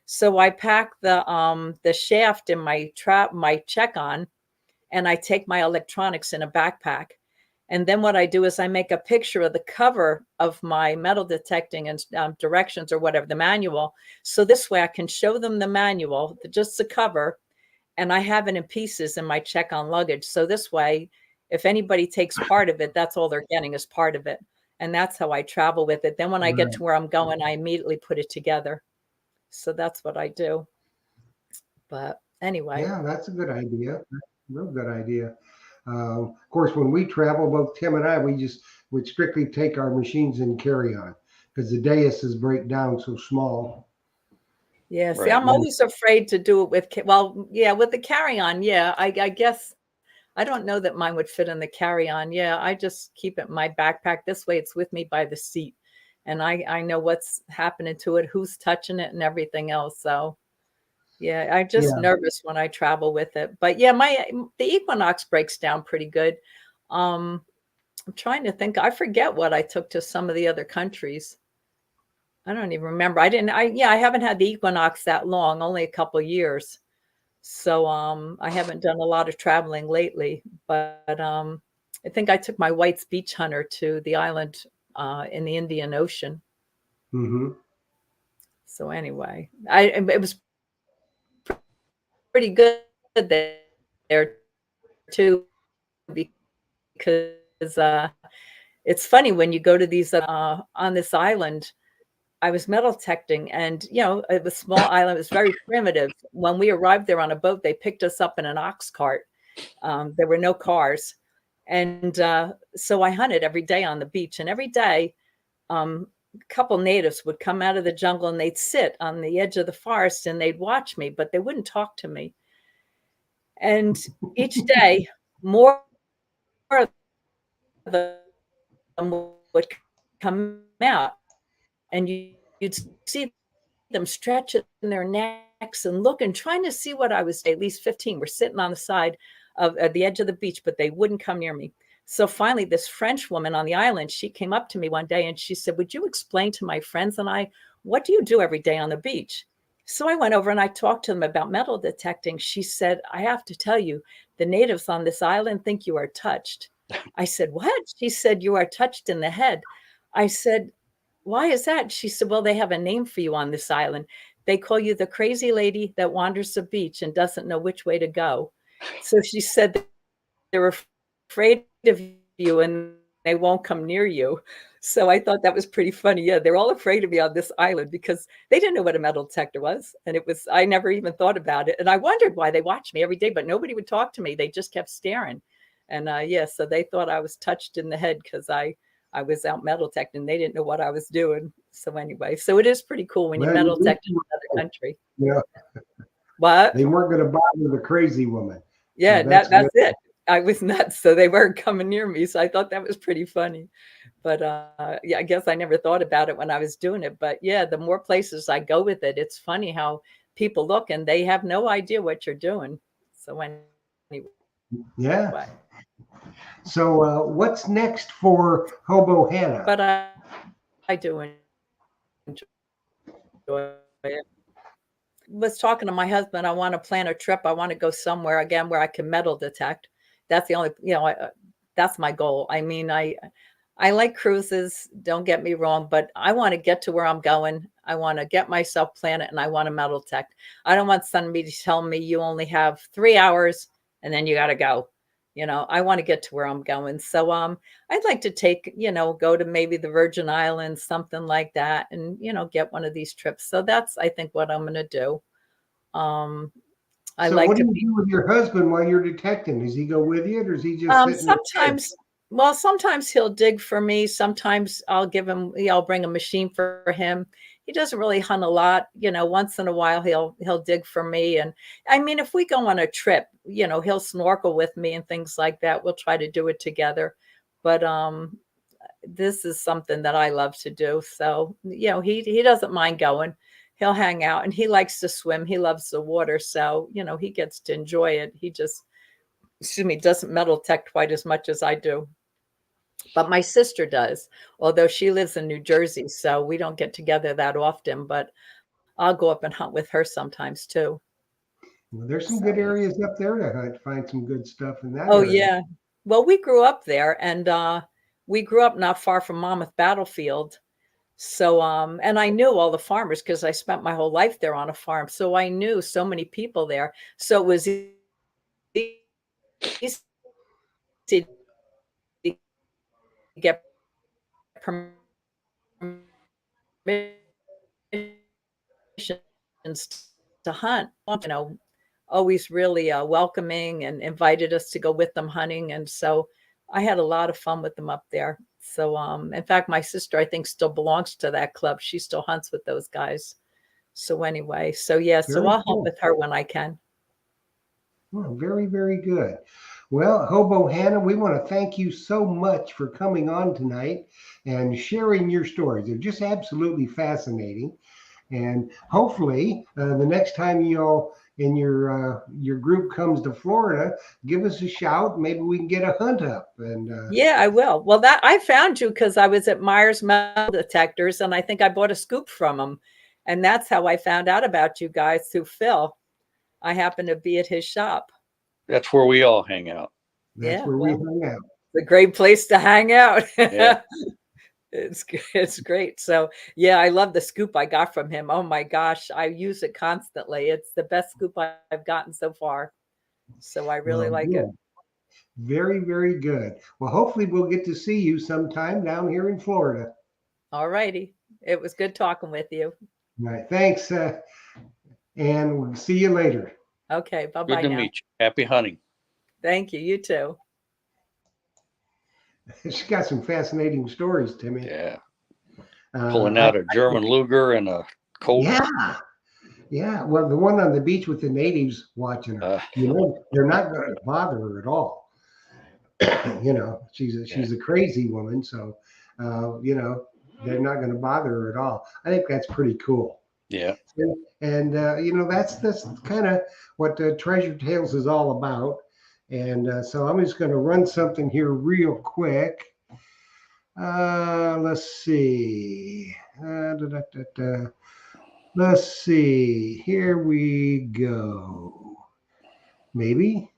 So I pack the shaft in my check-on, and I take my electronics in a backpack. And then what I do is I make a picture of the cover of my metal detecting and directions or whatever, the manual. So this way I can show them the manual, just the cover, and I have it in pieces in my check-on luggage. So this way, if anybody takes part of it, that's all they're getting is part of it. And that's how I travel with it. Then when I get Right. to where I'm going, I immediately put it together. So that's what I do. But anyway, Yeah, that's a good idea. That's a real good idea. Of course, when we travel, both Tim and I, we just would strictly take our machines and carry on because the daises break down so small. yeah. See, Right. I'm always afraid to do it with, well, yeah, with the carry-on. Yeah, I guess I don't know that mine would fit in the carry-on. Yeah, I just keep it in my backpack. This way it's with me by the seat. And I know what's happening to it, who's touching it and everything else. So yeah, I'm just Yeah, nervous when I travel with it. But yeah, the Equinox breaks down pretty good. Um, I'm trying to think. I forget what I took to some of the other countries. I don't even remember. I haven't had the Equinox that long, only a couple years. So I haven't done a lot of traveling lately, but I think I took my White's Beach Hunter to the island in the Indian Ocean. hmm, So anyway, it was pretty good there too, because it's funny when you go to these on this island. I was metal detecting, and it was a small island. It was very primitive. When we arrived there on a boat, they picked us up in an ox cart. There were no cars, and so I hunted every day on the beach. And every day, a couple natives would come out of the jungle and they'd sit on the edge of the forest and they'd watch me, but they wouldn't talk to me. And each day, more of them would come out, and you'd see them stretching their necks and looking, trying to see what I was. At least 15 were sitting on the side of at the edge of the beach, but they wouldn't come near me. So finally, this French woman on the island, she came up to me one day and she said, "Would you explain to my friends and I, what do you do every day on the beach?" So I went over and I talked to them about metal detecting. She said, "I have to tell you, the natives on this island think you are touched." I said, "What?" She said, "You are touched in the head." I said, "Why is that?" She said, "Well, they have a name for you on this island. They call you the crazy lady that wanders the beach and doesn't know which way to go." So she said they're afraid of you and they won't come near you. So I thought that was pretty funny. Yeah, they're all afraid of me on this island because they didn't know what a metal detector was. And I never even thought about it. And I wondered why they watched me every day, but nobody would talk to me. They just kept staring. And yeah, so they thought I was touched in the head because I was out metal detecting. They didn't know what I was doing. So anyway, so it is pretty cool when you well, metal detect in another country. yeah, What? they weren't going to bother the crazy woman. So Yeah, that's it. I was nuts, so they weren't coming near me. So I thought that was pretty funny. But yeah, I guess I never thought about it when I was doing it. But yeah, the more places I go with it, it's funny how people look and they have no idea what you're doing. So anyway, Yeah. So what's next for Hobo Hannah? but I do enjoy it. Was talking to my husband. I want to plan a trip. I want to go somewhere again where I can metal detect. That's the only, that's my goal. I mean, I like cruises. Don't get me wrong, but I want to get to where I'm going. I want to get myself planted, and I want to metal detect. I don't want somebody to tell me you only have 3 hours and then you got to go. I want to get to where I'm going. So I'd like to go to maybe the Virgin Islands, something like that, and get one of these trips. So that's, I think, what I'm going to do. Um, I So like what do to you be do with your husband while you're detecting? Does he go with you, or does he just sit in the shed? sometimes Well, sometimes he'll dig for me. Sometimes I'll bring a machine for him. He doesn't really hunt a lot, once in a while he'll dig for me. And I mean, if we go on a trip, he'll snorkel with me and things like that. We'll try to do it together. But this is something that I love to do. So, he doesn't mind going. He'll hang out and he likes to swim. He loves the water. So, he gets to enjoy it. He just, doesn't metal detect quite as much as I do. But my sister does, although she lives in New Jersey. So we don't get together that often, but I'll go up and hunt with her sometimes too. Well, there's some So, good yeah. areas up there to hunt. Find some good stuff in that Oh, area. yeah. Well, we grew up there and we grew up not far from Monmouth Battlefield. So, and I knew all the farmers because I spent my whole life there on a farm. So I knew so many people there. So it was easy to get permission to hunt, always really welcoming and invited us to go with them hunting. And so I had a lot of fun with them up there. So, in fact, my sister, I think, still belongs to that club. She still hunts with those guys. So anyway, so yeah, so Very I'll hunt cool. with her when I can. Well, very, very good. Well, Hobo Hannah, we want to thank you so much for coming on tonight and sharing your stories. They're just absolutely fascinating. And hopefully, the next time y'all in your group comes to Florida, give us a shout. Maybe we can get a hunt up. And Yeah, I will. Well, that I found you because I was at Myers Metal Detectors, and I think I bought a scoop from him, and that's how I found out about you guys through Phil. I happened to be at his shop. That's where we all hang out. that's Yeah, where we well, hung out. it's a great place to hang out. Yeah. It's great. So yeah, I love the scoop I got from him. Oh my gosh, I use it constantly. It's the best scoop I've gotten so far. So I really Well, like it. good. Very, very good. Well, hopefully we'll get to see you sometime down here in Florida. All righty. It was good talking with you. All right. Thanks. And we'll see you later. Okay, bye Good bye to now. meet you. Happy hunting. Thank you. You too. She's got some fascinating stories, Timmy. Yeah. Uh, Pulling I, out a German Luger and a Colt. yeah. Yeah. Well, the one on the beach with the natives watching her, they're not going to bother her at all. She's a crazy woman. So, they're not going to bother her at all. I think that's pretty cool. Yeah. And that's kind of what Treasure Tales is all about. And so I'm just going to run something here real quick. Let's see. Let's see. Here we go. Maybe.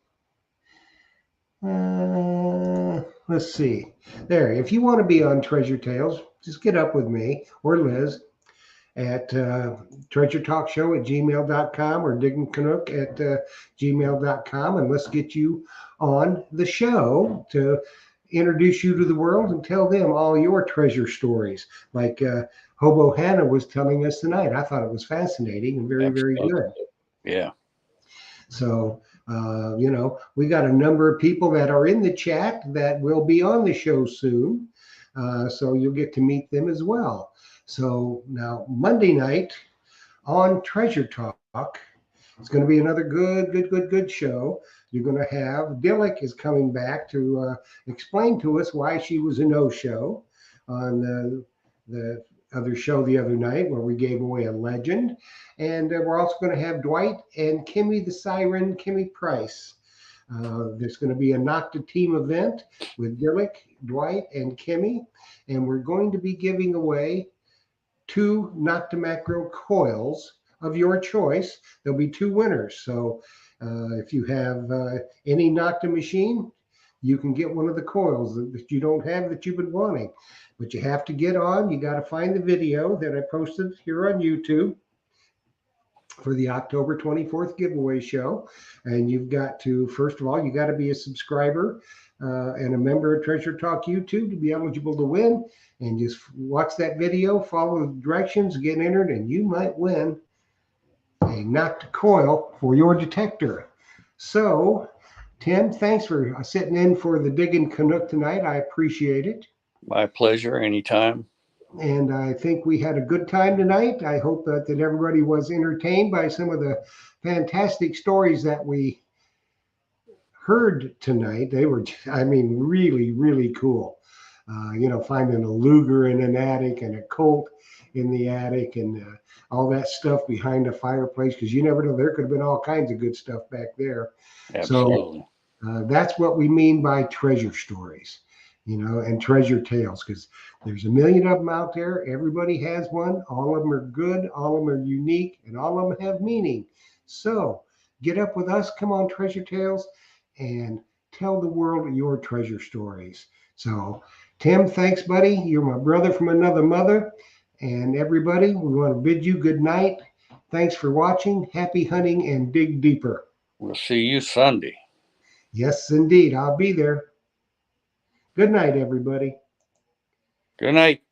Let's see. There. If you want to be on Treasure Tales, just get up with me or Liz at treasuretalkshow@gmail.com or Digging Canuck at gmail.com, and let's get you on the show to introduce you to the world and tell them all your treasure stories like Hobo Hannah was telling us tonight. I thought it was fascinating and very, very Absolutely. good. Yeah. So, we got a number of people that are in the chat that will be on the show soon. So you'll get to meet them as well. So now Monday night on Treasure Talk, it's going to be another good show. You're going to have Dillick is coming back to explain to us why she was a no-show on the other show the other night where we gave away a legend. And we're also going to have Dwight and Kimmy the Siren, Kimmy Price. There's going to be a Nocta team event with Dillick, Dwight, and Kimmy. And we're going to be giving away 2 Nocta Macro coils of your choice. There'll be 2 winners. So if you have any Nocta machine, you can get one of the coils that you don't have that you've been wanting. But you have to get on. You got to find the video that I posted here on YouTube for the October 24th giveaway show. And you've got to, first of all, you got to be a subscriber and a member of Treasure Talk YouTube to be eligible to win. And just watch that video, follow the directions, get entered, and you might win a Nocta coil for your detector. So Tim, thanks for sitting in for the Digging Canuck tonight. I appreciate it. My pleasure. Anytime. And I think we had a good time tonight. I hope that everybody was entertained by some of the fantastic stories that we heard tonight. They were, I mean, really, really cool. Finding a Luger in an attic and a Colt in the attic and all that stuff behind the fireplace, because you never know, there could have been all kinds of good stuff back there. Absolutely. So that's what we mean by treasure stories, and treasure tales, because there's a million of them out there. Everybody has one. All of them are good. All of them are unique, and all of them have meaning. So get up with us. Come on, Treasure Tales, and tell the world your treasure stories. So, Tim, thanks, buddy. You're my brother from another mother. And everybody, we want to bid you good night. Thanks for watching. Happy hunting and dig deeper. We'll see you Sunday. Yes, indeed. I'll be there. Good night, everybody. Good night.